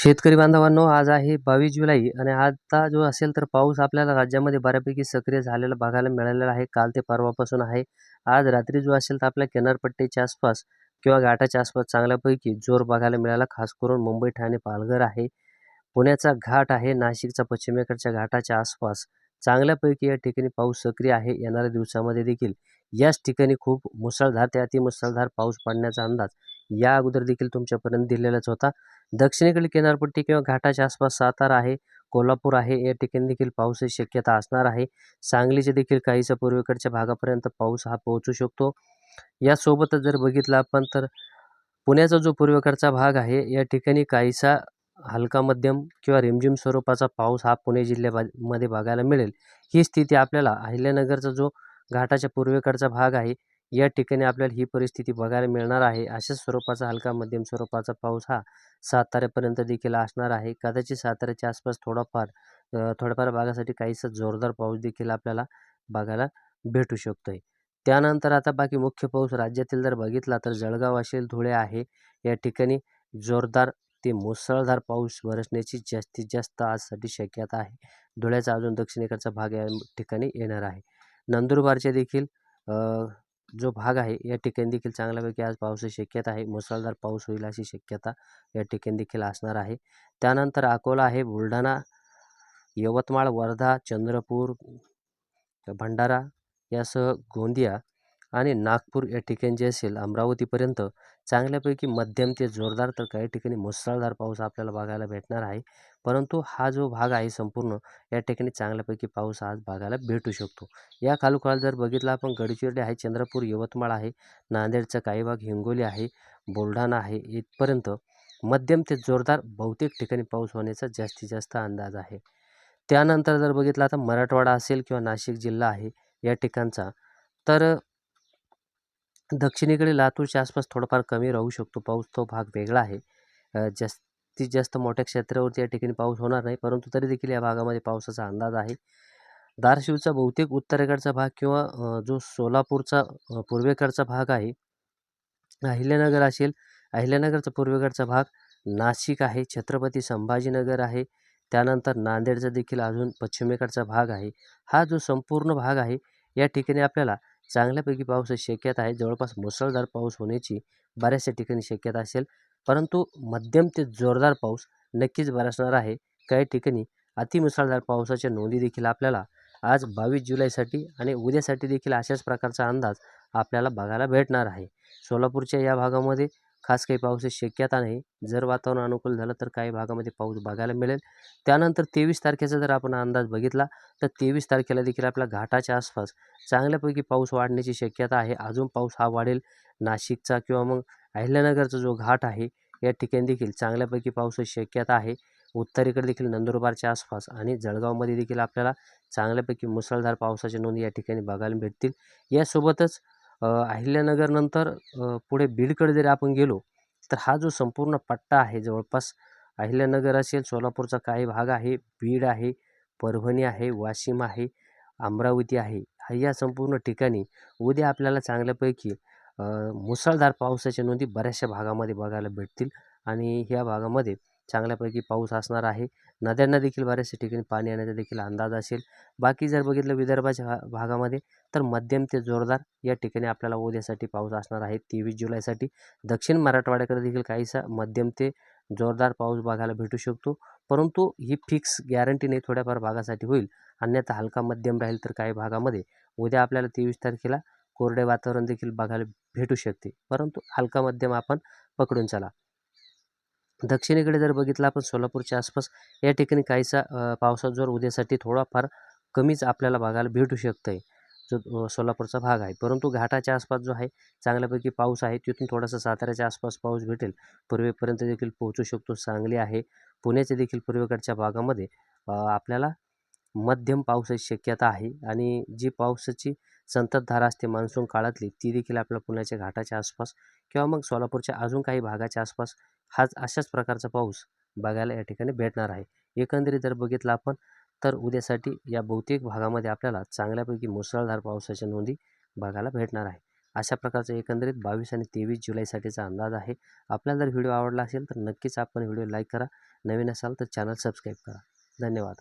शेतकरी बांधवांनो, आज आहे 22 जुलै आणि आता जो असेल तर पाऊस आपल्याला राज्यामध्ये बऱ्यापैकी सक्रिय झालेला बघायला मिळालेला आहे. काल ते परवापासून आहे. आज रात्री जो असेल तर आपल्या किनारपट्टीच्या आसपास किंवा घाटाच्या आसपास चांगल्यापैकी जोर बघायला मिळाला. खास करून मुंबई, ठाणे, पालघर आहे. पुण्याचा घाट आहे, नाशिकचा पश्चिमेकडच्या घाटाच्या आसपास चांगल्यापैकी या ठिकाणी पाऊस सक्रिय आहे. येणाऱ्या दिवसामध्ये देखील याच ठिकाणी खूप मुसळधार ते अतिमुसळधार पाऊस पडण्याचा अंदाज या अगोदर देखील तुमच्यापर्यंत दिलेलाच होता. दक्षिणेकडील किनारपट्टी किंवा घाटाच्या आसपास सातारा आहे, कोल्हापूर आहे, या ठिकाणी देखील पावसाची शक्यता असणार आहे. सांगलीचे देखील काहीसा पूर्वेकडच्या भागापर्यंत पाऊस हा पोहोचू शकतो. यासोबतच जर बघितलं आपण तर पुण्याचा जो पूर्वेकडचा भाग आहे या ठिकाणी काहीसा हलका मध्यम किंवा रिमझिम स्वरूपाचा पाऊस हा पुणे जिल्ह्यामध्ये बघायला मिळेल. ही स्थिती आपल्याला अहिल्यानगरचा जो घाटाच्या पूर्वेकडचा भाग आहे या ठिकाणी आपल्याला ही परिस्थिती बघायला मिळणार आहे. अशाच स्वरूपाचा हलका मध्यम स्वरूपाचा पाऊस हा साताऱ्यापर्यंत देखील असणार आहे. कदाचित साताऱ्याच्या आसपास थोड्याफार भागासाठी काहीसा जोरदार पाऊस देखील आपल्याला बघायला भेटू शकतोय. त्यानंतर आता बाकी मुख्य पाऊस राज्यातील जर बघितला तर जळगाव असेल, धुळे आहे, या ठिकाणी जोरदार ते मुसळधार पाऊस बरसण्याची जास्तीत जास्त आजसाठी शक्यता आहे. धुळ्याचा अजून दक्षिणेकडचा भाग या ठिकाणी येणार आहे. नंदुरबारचे देखील जो भाग आहे या ठिकाणी देखील चांगल्यापैकी आज पावसाची शक्यता आहे. मुसळधार पाऊस होईल अशी शक्यता या ठिकाणी देखील असणार आहे. त्यानंतर अकोला आहे, बुलढाणा, यवतमाळ, वर्धा, चंद्रपूर, भंडारा यासह गोंदिया आणि नागपूर या ठिकाणी जे असेल अमरावतीपर्यंत चांगल्यापैकी मध्यम ते जोरदार तर काही ठिकाणी मुसळधार पाऊस आपल्याला बघायला भेटणार आहे. परंतु हा जो भाग आहे संपूर्ण या ठिकाणी चांगल्यापैकी पाऊस आज बघायला भेटू शकतो. या खालोखाल जर बघितलं आपण गडचिरोली आहे, चंद्रपूर, यवतमाळ आहे, नांदेडचा काही भाग, हिंगोली आहे, बुलढाणा आहे, इथपर्यंत मध्यम ते जोरदार बहुतेक ठिकाणी पाऊस होण्याचा जास्तीत जास्त अंदाज आहे. त्यानंतर जर बघितलं आता मराठवाडा असेल किंवा नाशिक जिल्हा आहे या ठिकाणचा, तर दक्षिणेकडे लातूरच्या आसपास थोडाफार कमी राहू शकतो पाऊस. तो भाग वेगळा आहे. जास्तीत जास्त मोठ्या क्षेत्रावरती या ठिकाणी पाऊस होणार नाही, परंतु तरी देखील या भागामध्ये पावसाचा अंदाज आहे. धाराशिवचा बहुतेक उत्तरेकडचा भाग किंवा जो सोलापूरचा पूर्वेकडचा भाग आहे, अहिल्यानगर असेल, अहिल्यानगरचा पूर्वेकडचा भाग, नाशिक आहे, छत्रपती संभाजीनगर आहे, त्यानंतर नांदेडचा देखील अजून पश्चिमेकडचा भाग आहे. हा जो संपूर्ण भाग आहे या ठिकाणी आपल्याला चांगल्यापैकी पावसाची शक्यता आहे. जवळपास मुसळधार पाऊस होण्याची बऱ्याचशा ठिकाणी शक्यता असेल, परंतु मध्यम ते जोरदार पाऊस नक्कीच बरसणार आहे. काही ठिकाणी अतिमुसळधार पावसाच्या नोंदी देखील आपल्याला आज 22 जुलैसाठी आणि उद्यासाठी देखील अशाच प्रकारचा अंदाज आपल्याला बघायला भेटणार आहे. सोलापूरच्या या भागामध्ये खास काही पावसाची शक्यता नाही. जर वातावरण अनुकूल झालं तर काही भागामध्ये पाऊस बघायला मिळेल. त्यानंतर 23 तारखेचा जर आपण अंदाज बघितला तर 23 तारखेला देखील आपल्या घाटाच्या आसपास चांगल्यापैकी पाऊस वाढण्याची शक्यता आहे. अजून पाऊस हा वाढेल. नाशिकचा किंवा मग अहिल्यानगरचा जो घाट आहे या ठिकाणी देखील चांगल्यापैकी पावसाची शक्यता आहे. उत्तरेकडे देखील नंदुरबारच्या आसपास आणि जळगावमध्ये देखील आपल्याला चांगल्यापैकी मुसळधार पावसाच्या नोंदी या ठिकाणी बघायला भेटतील. यासोबतच अहिल्यानगरनंतर पुढे बीडकडे जरी आपण गेलो तर हा जो संपूर्ण पट्टा आहे जवळपास अहिल्यानगर असेल, सोलापूरचा काही भाग आहे, बीड आहे, परभणी आहे, वाशिम आहे, अमरावती आहे, या संपूर्ण ठिकाणी उद्या आपल्याला चांगल्यापैकी मुसळधार पावसाच्या नोंदी बऱ्याचशा भागामध्ये बघायला भेटतील आणि ह्या भागामध्ये चांगल्यापैकी पाऊस असणार आहे. नद्यांना देखील बऱ्याचशा ठिकाणी पाणी येण्याचा देखील अंदाज असेल. बाकी जर बघितलं विदर्भाच्या भागामध्ये तर मध्यम ते जोरदार या ठिकाणी आपल्याला उद्यासाठी पाऊस असणार आहे 23 जुलैसाठी. दक्षिण मराठवाड्याकडे देखील काहीसा मध्यम ते जोरदार पाऊस बघायला भेटू शकतो, परंतु ही फिक्स गॅरंटी नाही, थोड्याफार भागासाठी होईल. अन्यथा हलका मध्यम राहील तर काही भागामध्ये उद्या आपल्याला 23 तारखेला कोरडे वातावरण देखील बघायला भेटू शकते, परंतु हलका मध्यम आपण पकडून चला. दक्षिणेकडे जर बघितलं आपण सोलापूरच्या आसपास या ठिकाणी काहीसा पावसाचा जोर उद्यासाठी थोडाफार कमीच आपल्याला बघायला भेटू शकतं जो सोलापूरचा भाग आहे. परंतु घाटाच्या आसपास जो आहे चांगल्यापैकी पाऊस आहे. तिथून थोडासा साताऱ्याच्या आसपास पाऊस भेटेल. पूर्वेपर्यंत देखील पोहोचू शकतो. सांगली आहे, पुण्याच्या देखील पूर्वेकडच्या भागामध्ये आपल्याला मध्यम पावसाची शक्यता आहे आणि जी पावसाची संततधार असते मान्सून काळातली ती देखील आपल्या पुण्याच्या घाटाच्या आसपास किंवा मग सोलापूरच्या अजून काही भागाच्या आसपास अशाच प्रकारचा पाऊस बघायला या ठिकाणी भेटणार आहे. एकंदरीत जर बघितलं आपण तर उद्यासाठी या बहुतेक भागामध्ये आपल्याला चांगल्यापैकी मुसळधार पावसाच्या नोंदी बघायला भेटणार आहे. अशा प्रकारचा एकंदरीत 22 आणि 23 जुलैसाठीचा अंदाज आहे. आपल्याला जर व्हिडिओ आवडला असेल तर नक्कीच आपण व्हिडिओ लाईक करा. नवीन असाल तर चॅनल सबस्क्राईब करा. धन्यवाद.